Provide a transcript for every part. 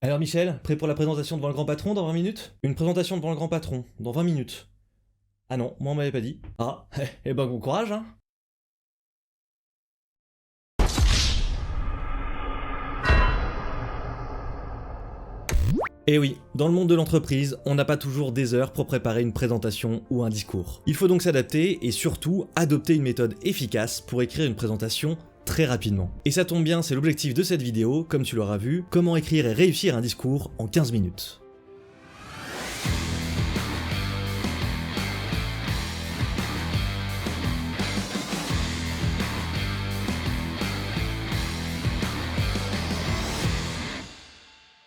Alors Michel, prêt pour la présentation devant le grand patron dans 20 minutes? Une présentation devant le grand patron, dans 20 minutes. Ah non, moi on m'avait pas dit. Ah, eh ben bon courage hein. Eh oui, dans le monde de l'entreprise, on n'a pas toujours des heures pour préparer une présentation ou un discours. Il faut donc s'adapter et surtout adopter une méthode efficace pour écrire une présentation très rapidement. Et ça tombe bien, c'est l'objectif de cette vidéo, comme tu l'auras vu, comment écrire et réussir un discours en 15 minutes.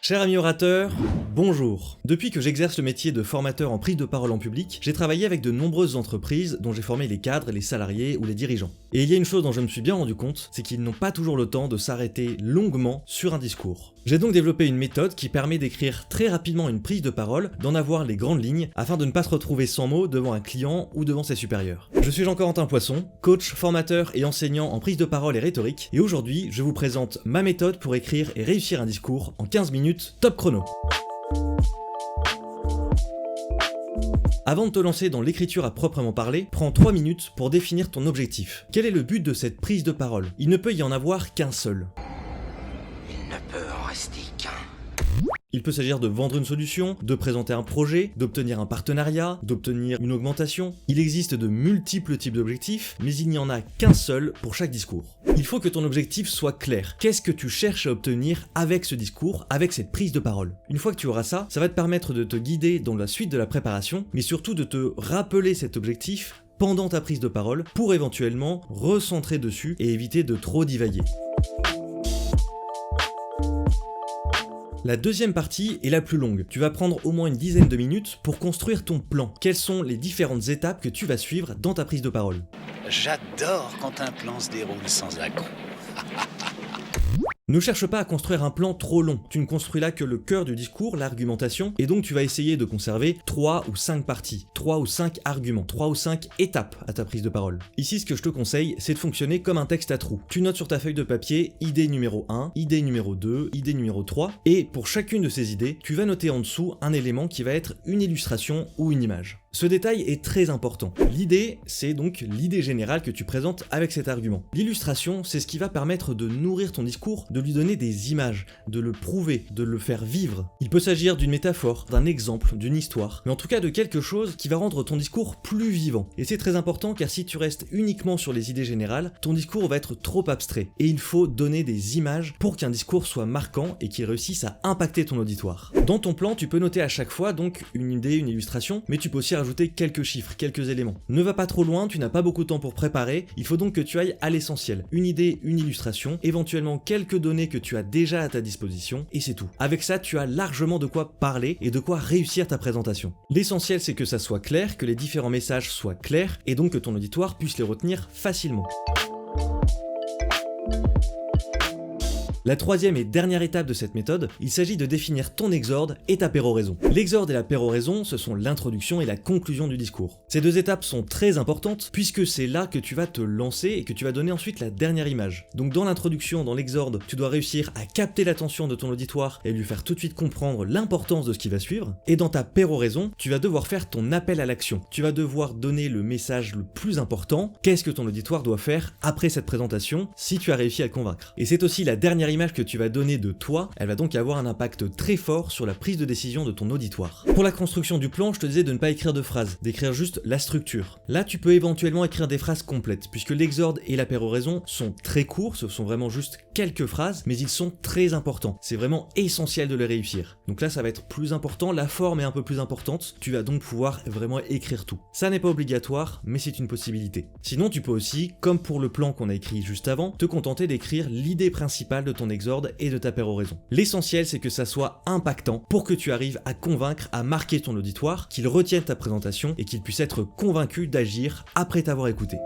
Cher ami orateur, bonjour. Depuis que j'exerce le métier de formateur en prise de parole en public, j'ai travaillé avec de nombreuses entreprises dont j'ai formé les cadres, les salariés ou les dirigeants. Et il y a une chose dont je me suis bien rendu compte, c'est qu'ils n'ont pas toujours le temps de s'arrêter longuement sur un discours. J'ai donc développé une méthode qui permet d'écrire très rapidement une prise de parole, d'en avoir les grandes lignes, afin de ne pas se retrouver sans mots devant un client ou devant ses supérieurs. Je suis Jean-Corentin Poisson, coach, formateur et enseignant en prise de parole et rhétorique, et aujourd'hui je vous présente ma méthode pour écrire et réussir un discours en 15 minutes top chrono. Avant de te lancer dans l'écriture à proprement parler, prends 3 minutes pour définir ton objectif. Quel est le but de cette prise de parole? Il ne peut y en avoir qu'un seul. Il ne peut en rester qu'un. Il peut s'agir de vendre une solution, de présenter un projet, d'obtenir un partenariat, d'obtenir une augmentation. Il existe de multiples types d'objectifs, mais il n'y en a qu'un seul pour chaque discours. Il faut que ton objectif soit clair. Qu'est-ce que tu cherches à obtenir avec ce discours, avec cette prise de parole? Une fois que tu auras ça, ça va te permettre de te guider dans la suite de la préparation, mais surtout de te rappeler cet objectif pendant ta prise de parole pour éventuellement recentrer dessus et éviter de trop divaguer. La deuxième partie est la plus longue. Tu vas prendre au moins une dizaine de minutes pour construire ton plan. Quelles sont les différentes étapes que tu vas suivre dans ta prise de parole? J'adore quand un plan se déroule sans à-coups. Ne cherche pas à construire un plan trop long, tu ne construis là que le cœur du discours, l'argumentation, et donc tu vas essayer de conserver 3 ou 5 parties, 3 ou 5 arguments, 3 ou 5 étapes à ta prise de parole. Ici, ce que je te conseille, c'est de fonctionner comme un texte à trous. Tu notes sur ta feuille de papier idée numéro 1, idée numéro 2, idée numéro 3, et pour chacune de ces idées, tu vas noter en dessous un élément qui va être une illustration ou une image. Ce détail est très important. L'idée, c'est donc l'idée générale que tu présentes avec cet argument. L'illustration, c'est ce qui va permettre de nourrir ton discours, de lui donner des images, de le prouver, de le faire vivre. Il peut s'agir d'une métaphore, d'un exemple, d'une histoire, mais en tout cas de quelque chose qui va rendre ton discours plus vivant. Et c'est très important car si tu restes uniquement sur les idées générales, ton discours va être trop abstrait. Et il faut donner des images pour qu'un discours soit marquant et qu'il réussisse à impacter ton auditoire. Dans ton plan, tu peux noter à chaque fois donc une idée, une illustration, mais tu peux aussi ajouter quelques chiffres, quelques éléments. Ne va pas trop loin, tu n'as pas beaucoup de temps pour préparer, il faut donc que tu ailles à l'essentiel. Une idée, une illustration, éventuellement quelques données que tu as déjà à ta disposition, et c'est tout. Avec ça, tu as largement de quoi parler et de quoi réussir ta présentation. L'essentiel, c'est que ça soit clair, que les différents messages soient clairs, et donc que ton auditoire puisse les retenir facilement. La troisième et dernière étape de cette méthode, il s'agit de définir ton exorde et ta péroraison. L'exorde et la péroraison, ce sont l'introduction et la conclusion du discours. Ces deux étapes sont très importantes puisque c'est là que tu vas te lancer et que tu vas donner ensuite la dernière image. Donc dans l'introduction, dans l'exorde, tu dois réussir à capter l'attention de ton auditoire et lui faire tout de suite comprendre l'importance de ce qui va suivre. Et dans ta péroraison, tu vas devoir faire ton appel à l'action. Tu vas devoir donner le message le plus important. Qu'est-ce que ton auditoire doit faire après cette présentation si tu as réussi à le convaincre? Et c'est aussi la dernière image que tu vas donner de toi, elle va donc avoir un impact très fort sur la prise de décision de ton auditoire. Pour la construction du plan, je te disais de ne pas écrire de phrases, d'écrire juste la structure. Là, tu peux éventuellement écrire des phrases complètes, puisque l'exorde et la péroraison sont très courts, ce sont vraiment juste quelques phrases, mais ils sont très importants. C'est vraiment essentiel de les réussir. Donc là, ça va être plus important, la forme est un peu plus importante, tu vas donc pouvoir vraiment écrire tout. Ça n'est pas obligatoire, mais c'est une possibilité. Sinon, tu peux aussi, comme pour le plan qu'on a écrit juste avant, te contenter d'écrire l'idée principale de ton exorde et de ta péroraison. L'essentiel, c'est que ça soit impactant pour que tu arrives à convaincre, à marquer ton auditoire, qu'il retienne ta présentation et qu'il puisse être convaincu d'agir après t'avoir écouté.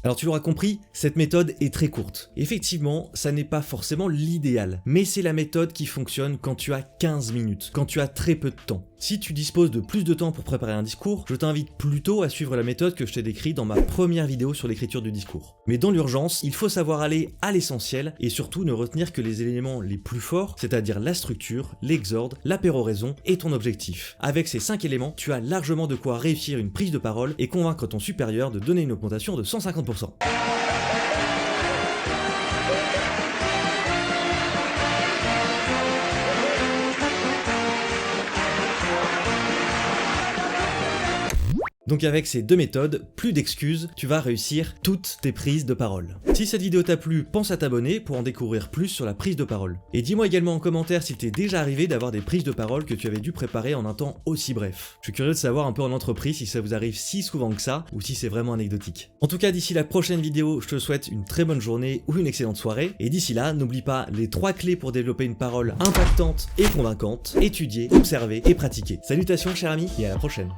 Alors tu l'auras compris, cette méthode est très courte. Effectivement, ça n'est pas forcément l'idéal, mais c'est la méthode qui fonctionne quand tu as 15 minutes, quand tu as très peu de temps. Si tu disposes de plus de temps pour préparer un discours, je t'invite plutôt à suivre la méthode que je t'ai décrite dans ma première vidéo sur l'écriture du discours. Mais dans l'urgence, il faut savoir aller à l'essentiel et surtout ne retenir que les éléments les plus forts, c'est-à-dire la structure, l'exorde, la péroraison et ton objectif. Avec ces 5 éléments, tu as largement de quoi réussir une prise de parole et convaincre ton supérieur de donner une augmentation de 150%. Donc avec ces deux méthodes, plus d'excuses, tu vas réussir toutes tes prises de parole. Si cette vidéo t'a plu, pense à t'abonner pour en découvrir plus sur la prise de parole. Et dis-moi également en commentaire s'il t'est déjà arrivé d'avoir des prises de parole que tu avais dû préparer en un temps aussi bref. Je suis curieux de savoir un peu en entreprise si ça vous arrive si souvent que ça, ou si c'est vraiment anecdotique. En tout cas, d'ici la prochaine vidéo, je te souhaite une très bonne journée ou une excellente soirée. Et d'ici là, n'oublie pas les 3 clés pour développer une parole impactante et convaincante. Étudier, observer et pratiquer. Salutations cher ami, et à la prochaine.